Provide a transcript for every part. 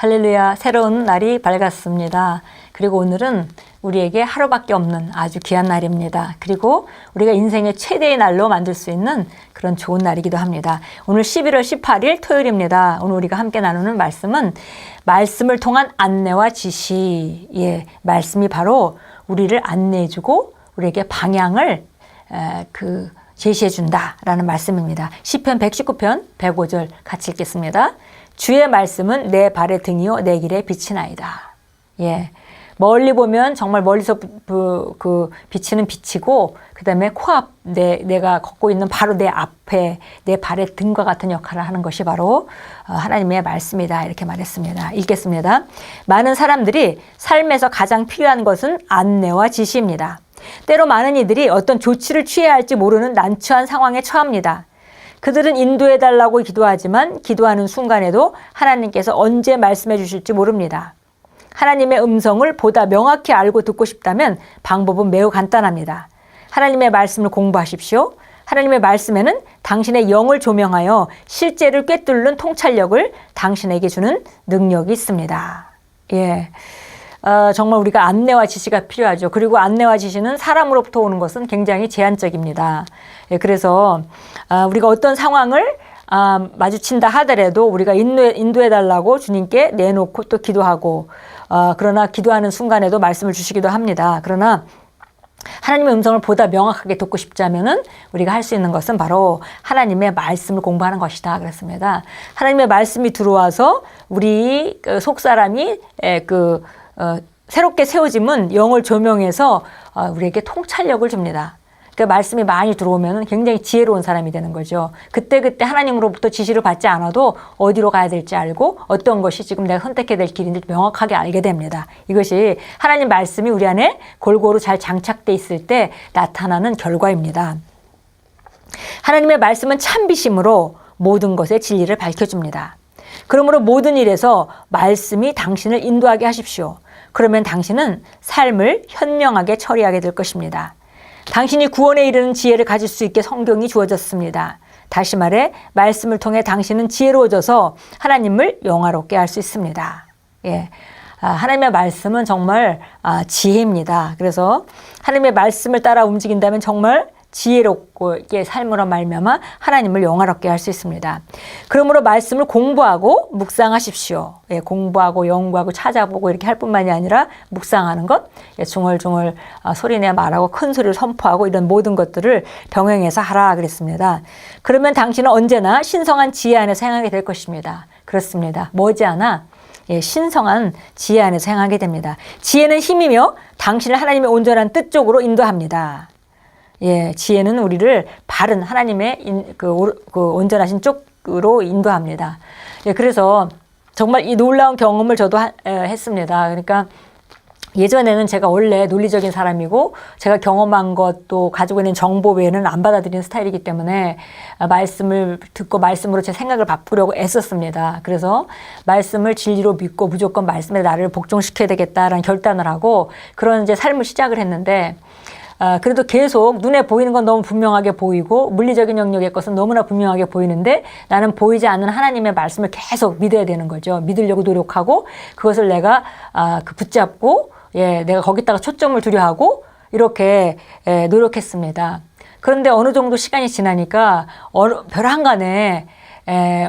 할렐루야, 새로운 날이 밝았습니다. 그리고 오늘은 우리에게 하루밖에 없는 아주 귀한 날입니다. 그리고 우리가 인생의 최대의 날로 만들 수 있는 그런 좋은 날이기도 합니다. 오늘 11월 18일 토요일입니다. 오늘 우리가 함께 나누는 말씀은 말씀을 통한 안내와 지시. 말씀이 바로 우리를 안내해주고 우리에게 방향을 제시해 준다라는 말씀입니다. 시편 119편 105절 같이 읽겠습니다. 주의 말씀은 내 발의 등이요 내 길의 빛이나이다. 멀리 보면 정말 멀리서 비치는 빛이고, 그 다음에 코앞 내가 걷고 있는 바로 내 앞에 내 발의 등과 같은 역할을 하는 것이 바로 하나님의 말씀이다, 이렇게 말했습니다. 읽겠습니다. 많은 사람들이 삶에서 가장 필요한 것은 안내와 지시입니다. 때로 많은 이들이 어떤 조치를 취해야 할지 모르는 난처한 상황에 처합니다. 그들은 인도해달라고 기도하지만 기도하는 순간에도 하나님께서 언제 말씀해 주실지 모릅니다. 하나님의 음성을 보다 명확히 알고 듣고 싶다면 방법은 매우 간단합니다. 하나님의 말씀을 공부하십시오. 하나님의 말씀에는 당신의 영을 조명하여 실제를 꿰뚫는 통찰력을 당신에게 주는 능력이 있습니다. 정말 우리가 안내와 지시가 필요하죠. 그리고 안내와 지시는 사람으로부터 오는 것은 굉장히 제한적입니다. 그래서 우리가 어떤 상황을 마주친다 하더라도 우리가 인도해달라고 주님께 내놓고 또 기도하고, 그러나 기도하는 순간에도 말씀을 주시기도 합니다. 그러나 하나님의 음성을 보다 명확하게 듣고 싶자면은 우리가 할 수 있는 것은 바로 하나님의 말씀을 공부하는 것이다, 그랬습니다. 하나님의 말씀이 들어와서 우리 속사람이 새롭게 세워짐은 영을 조명해서 우리에게 통찰력을 줍니다. 그러니까 말씀이 많이 들어오면 굉장히 지혜로운 사람이 되는 거죠. 그때그때 하나님으로부터 지시를 받지 않아도 어디로 가야 될지 알고 어떤 것이 지금 내가 선택해야 될 길인지 명확하게 알게 됩니다. 이것이 하나님 말씀이 우리 안에 골고루 잘 장착돼 있을 때 나타나는 결과입니다. 하나님의 말씀은 참비심으로 모든 것의 진리를 밝혀줍니다. 그러므로 모든 일에서 말씀이 당신을 인도하게 하십시오. 그러면 당신은 삶을 현명하게 처리하게 될 것입니다. 당신이 구원에 이르는 지혜를 가질 수 있게 성경이 주어졌습니다. 다시 말해 말씀을 통해 당신은 지혜로워져서 하나님을 영화롭게 할 수 있습니다. 하나님의 말씀은 정말 지혜입니다. 그래서 하나님의 말씀을 따라 움직인다면 정말 지혜롭게 삶으로 말미암아 하나님을 영화롭게 할 수 있습니다. 그러므로 말씀을 공부하고 묵상하십시오. 공부하고 연구하고 찾아보고 이렇게 할 뿐만이 아니라 묵상하는 것, 중얼중얼 소리내 말하고 큰 소리를 선포하고 이런 모든 것들을 병행해서 하라 그랬습니다. 그러면 당신은 언제나 신성한 지혜 안에서 행하게 될 것입니다. 그렇습니다. 머지않아 신성한 지혜 안에서 행하게 됩니다. 지혜는 힘이며 당신을 하나님의 온전한 뜻 쪽으로 인도합니다. 지혜는 우리를 바른 하나님의 온전하신 쪽으로 인도합니다. 그래서 정말 이 놀라운 경험을 저도 했습니다. 그러니까 예전에는 제가 원래 논리적인 사람이고 제가 경험한 것도 가지고 있는 정보 외에는 안 받아들이는 스타일이기 때문에 말씀을 듣고 말씀으로 제 생각을 바꾸려고 애썼습니다. 그래서 말씀을 진리로 믿고 무조건 말씀에 나를 복종시켜야 되겠다라는 결단을 하고 그런 이제 삶을 시작을 했는데, 그래도 계속 눈에 보이는 건 너무 분명하게 보이고 물리적인 영역의 것은 너무나 분명하게 보이는데 나는 보이지 않는 하나님의 말씀을 계속 믿어야 되는 거죠. 믿으려고 노력하고 그것을 내가 붙잡고 내가 거기다가 초점을 두려 하고 이렇게 노력했습니다. 그런데 어느 정도 시간이 지나니까 벼랑간에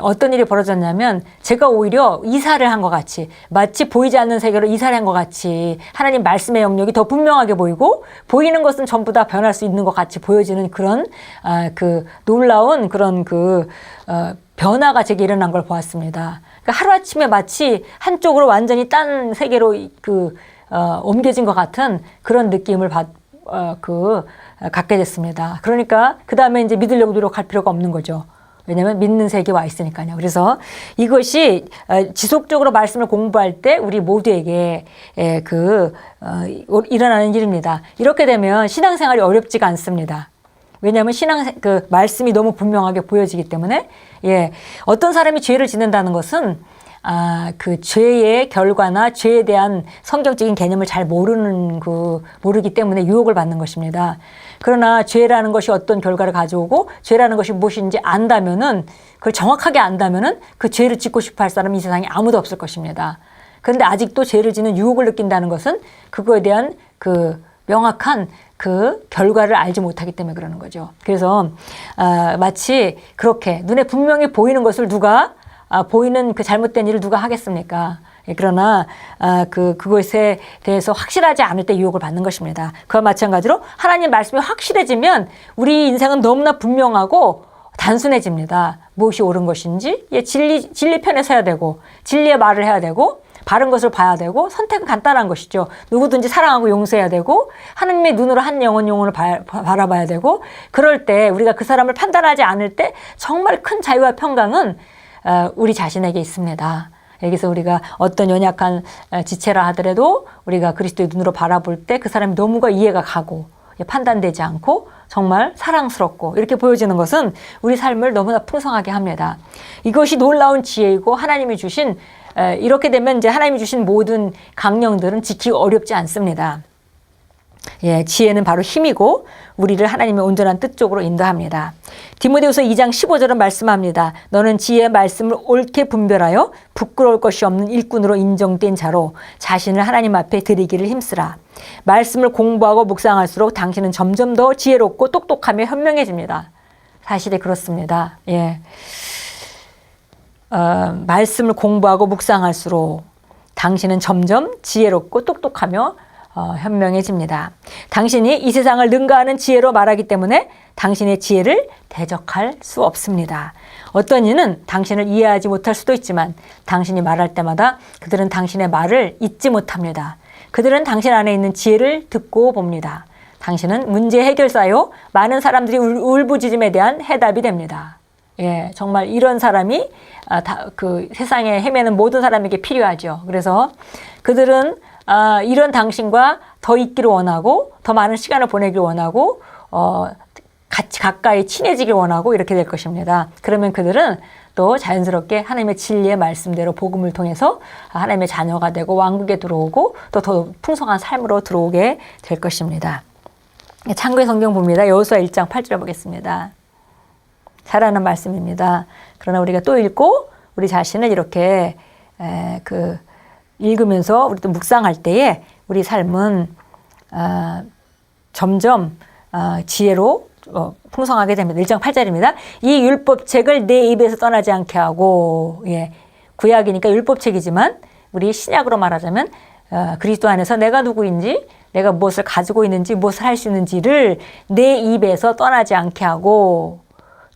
어떤 일이 벌어졌냐면 제가 오히려 이사를 한 것 같이, 마치 보이지 않는 세계로 이사를 한 것 같이 하나님 말씀의 영역이 더 분명하게 보이고 보이는 것은 전부 다 변할 수 있는 것 같이 보여지는 그런 놀라운 그런 변화가 제게 일어난 걸 보았습니다. 그러니까 하루아침에 마치 한쪽으로 완전히 딴 세계로 옮겨진 것 같은 그런 느낌을 갖게 됐습니다. 그러니까 그 다음에 이제 믿으려고 노력할 필요가 없는 거죠. 왜냐하면 믿는 세계에 와 있으니까요. 그래서 이것이 지속적으로 말씀을 공부할 때 우리 모두에게 일어나는 일입니다. 이렇게 되면 신앙생활이 어렵지가 않습니다. 왜냐하면 말씀이 너무 분명하게 보여지기 때문에 어떤 사람이 죄를 짓는다는 것은 그 죄의 결과나 죄에 대한 성경적인 개념을 잘 모르기 때문에 유혹을 받는 것입니다. 그러나 죄라는 것이 어떤 결과를 가져오고 죄라는 것이 무엇인지 안다면은, 그걸 정확하게 안다면은 그 죄를 짓고 싶어 할 사람이 이 세상에 아무도 없을 것입니다. 그런데 아직도 죄를 짓는 유혹을 느낀다는 것은 그거에 대한 그 명확한 그 결과를 알지 못하기 때문에 그러는 거죠. 그래서 마치 그렇게 눈에 분명히 보이는 것을 보이는 그 잘못된 일을 누가 하겠습니까? 그러나 그것에 대해서 확실하지 않을 때 유혹을 받는 것입니다. 그와 마찬가지로 하나님 말씀이 확실해지면 우리 인생은 너무나 분명하고 단순해집니다. 무엇이 옳은 것인지 진리 편에 서야 되고, 진리의 말을 해야 되고, 바른 것을 봐야 되고, 선택은 간단한 것이죠. 누구든지 사랑하고 용서해야 되고, 하나님의 눈으로 한 영혼을 바라봐야 되고, 그럴 때 우리가 그 사람을 판단하지 않을 때 정말 큰 자유와 평강은 우리 자신에게 있습니다. 여기서 우리가 어떤 연약한 지체라 하더라도 우리가 그리스도의 눈으로 바라볼 때 그 사람이 너무가 이해가 가고 판단되지 않고 정말 사랑스럽고 이렇게 보여지는 것은 우리 삶을 너무나 풍성하게 합니다. 이것이 놀라운 지혜이고 하나님이 주신, 이렇게 되면 이제 하나님이 주신 모든 강령들은 지키기 어렵지 않습니다. 지혜는 바로 힘이고 우리를 하나님의 온전한 뜻 쪽으로 인도합니다. 디모데후서 2장 15절은 말씀합니다. 너는 지혜의 말씀을 옳게 분별하여 부끄러울 것이 없는 일꾼으로 인정된 자로 자신을 하나님 앞에 드리기를 힘쓰라. 말씀을 공부하고 묵상할수록 당신은 점점 더 지혜롭고 똑똑하며 현명해집니다. 사실이 그렇습니다. 말씀을 공부하고 묵상할수록 당신은 점점 지혜롭고 똑똑하며 현명해집니다. 당신이 이 세상을 능가하는 지혜로 말하기 때문에 당신의 지혜를 대적할 수 없습니다. 어떤 이는 당신을 이해하지 못할 수도 있지만 당신이 말할 때마다 그들은 당신의 말을 잊지 못합니다. 그들은 당신 안에 있는 지혜를 듣고 봅니다. 당신은 문제 해결사요, 많은 사람들이 울부짖음에 대한 해답이 됩니다. 정말 이런 사람이 그 세상에 헤매는 모든 사람에게 필요하죠. 그래서 그들은 이런 당신과 더 있기를 원하고, 더 많은 시간을 보내기를 원하고, 같이 가까이 친해지길 원하고 이렇게 될 것입니다. 그러면 그들은 또 자연스럽게 하나님의 진리의 말씀대로 복음을 통해서 하나님의 자녀가 되고 왕국에 들어오고 또 더 풍성한 삶으로 들어오게 될 것입니다. 창고의 성경 봅니다. 여호수아 1장 8절 보겠습니다. 잘하는 말씀입니다. 그러나 우리가 또 읽고 우리 자신을 이렇게 읽으면서 우리 또 묵상할 때에 우리 삶은 점점 지혜로 풍성하게 됩니다. 1장 8절입니다. 이 율법책을 내 입에서 떠나지 않게 하고, 구약이니까 율법책이지만 우리 신약으로 말하자면 그리스도 안에서 내가 누구인지, 내가 무엇을 가지고 있는지, 무엇을 할 수 있는지를 내 입에서 떠나지 않게 하고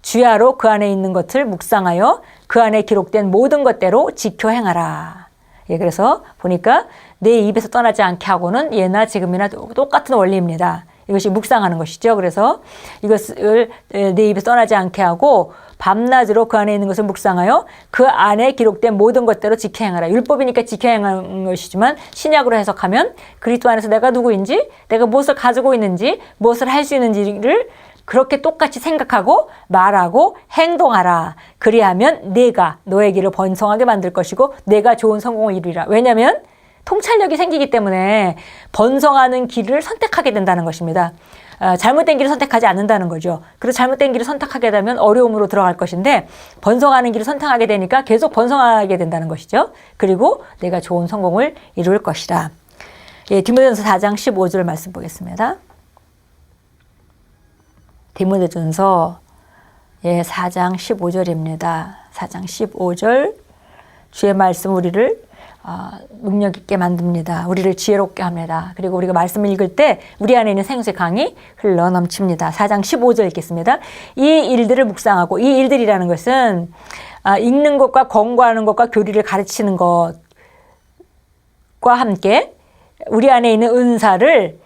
주야로 그 안에 있는 것을 묵상하여 그 안에 기록된 모든 것대로 지켜 행하라. 그래서 보니까 내 입에서 떠나지 않게 하고는 예나 지금이나 똑같은 원리입니다. 이것이 묵상하는 것이죠. 그래서 이것을 내 입에서 떠나지 않게 하고 밤낮으로 그 안에 있는 것을 묵상하여 그 안에 기록된 모든 것대로 지켜 행하라. 율법이니까 지켜 행하는 것이지만 신약으로 해석하면 그리스도 안에서 내가 누구인지, 내가 무엇을 가지고 있는지, 무엇을 할 수 있는지를 그렇게 똑같이 생각하고 말하고 행동하라. 그리하면 내가 너의 길을 번성하게 만들 것이고 내가 좋은 성공을 이루리라. 왜냐하면 통찰력이 생기기 때문에 번성하는 길을 선택하게 된다는 것입니다. 잘못된 길을 선택하지 않는다는 거죠. 그래서 잘못된 길을 선택하게 되면 어려움으로 들어갈 것인데 번성하는 길을 선택하게 되니까 계속 번성하게 된다는 것이죠. 그리고 내가 좋은 성공을 이룰 것이다. 디모데전서 4장 15절 말씀 보겠습니다. 디모데전서 4장 15절입니다. 4장 15절 주의 말씀 우리를 능력 있게 만듭니다. 우리를 지혜롭게 합니다. 그리고 우리가 말씀을 읽을 때 우리 안에 있는 생수의 강이 흘러 넘칩니다. 4장 15절 읽겠습니다. 이 일들을 묵상하고, 이 일들이라는 것은 읽는 것과 권고하는 것과 교리를 가르치는 것과 함께 우리 안에 있는 은사를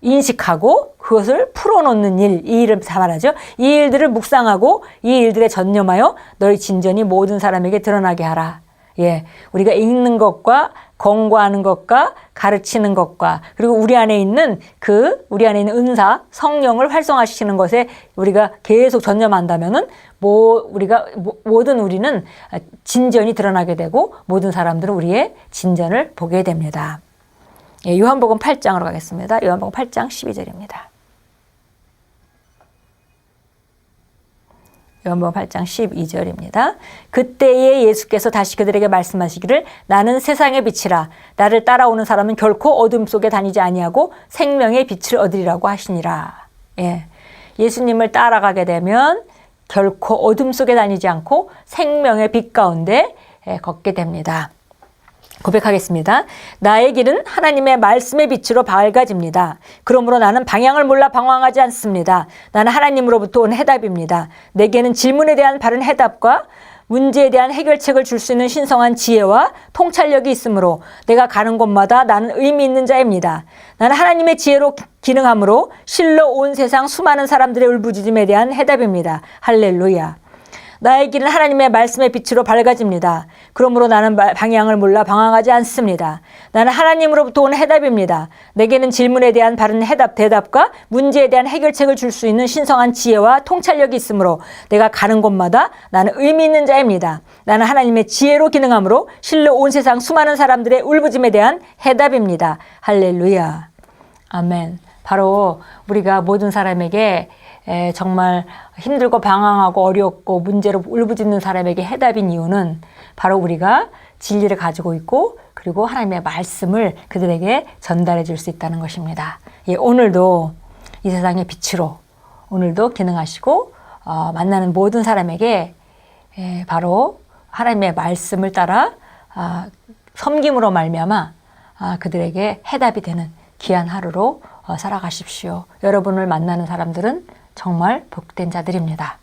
인식하고 그것을 풀어놓는 일, 이 일을 다 말하죠. 이 일들을 묵상하고 이 일들에 전념하여 너희 진전이 모든 사람에게 드러나게 하라. 예, 우리가 읽는 것과 권고하는 것과 가르치는 것과 그리고 우리 안에 있는 은사, 성령을 활성화시키는 것에 우리가 계속 전념한다면은 우리는 진전이 드러나게 되고 모든 사람들은 우리의 진전을 보게 됩니다. 예, 요한복음 8장으로 가겠습니다. 요한복음 8장 12절입니다. 요한복음 8장 12절입니다. 그때에 예수께서 다시 그들에게 말씀하시기를 나는 세상의 빛이라 나를 따라오는 사람은 결코 어둠 속에 다니지 아니하고 생명의 빛을 얻으리라고 하시니라. 예. 예수님을 따라가게 되면 결코 어둠 속에 다니지 않고 생명의 빛 가운데 걷게 됩니다. 고백하겠습니다. 나의 길은 하나님의 말씀의 빛으로 밝아집니다. 그러므로 나는 방향을 몰라 방황하지 않습니다. 나는 하나님으로부터 온 해답입니다. 내게는 질문에 대한 바른 해답과 문제에 대한 해결책을 줄 수 있는 신성한 지혜와 통찰력이 있으므로 내가 가는 곳마다 나는 의미 있는 자입니다. 나는 하나님의 지혜로 기능함으로 실로 온 세상 수많은 사람들의 울부짖음에 대한 해답입니다. 할렐루야. 나의 길은 하나님의 말씀의 빛으로 밝아집니다. 그러므로 나는 방향을 몰라 방황하지 않습니다. 나는 하나님으로부터 온 해답입니다. 내게는 질문에 대한 바른 대답과 문제에 대한 해결책을 줄 수 있는 신성한 지혜와 통찰력이 있으므로 내가 가는 곳마다 나는 의미 있는 자입니다. 나는 하나님의 지혜로 기능함으로 실로 온 세상 수많은 사람들의 울부짖음에 대한 해답입니다. 할렐루야. 아멘. 바로 우리가 모든 사람에게 정말 힘들고 방황하고 어렵고 문제로 울부짖는 사람에게 해답인 이유는 바로 우리가 진리를 가지고 있고 그리고 하나님의 말씀을 그들에게 전달해 줄 수 있다는 것입니다. 예, 오늘도 이 세상의 빛으로 오늘도 기능하시고 만나는 모든 사람에게 바로 하나님의 말씀을 따라 섬김으로 말미암아 그들에게 해답이 되는 귀한 하루로 살아가십시오. 여러분을 만나는 사람들은 정말 복된 자들입니다.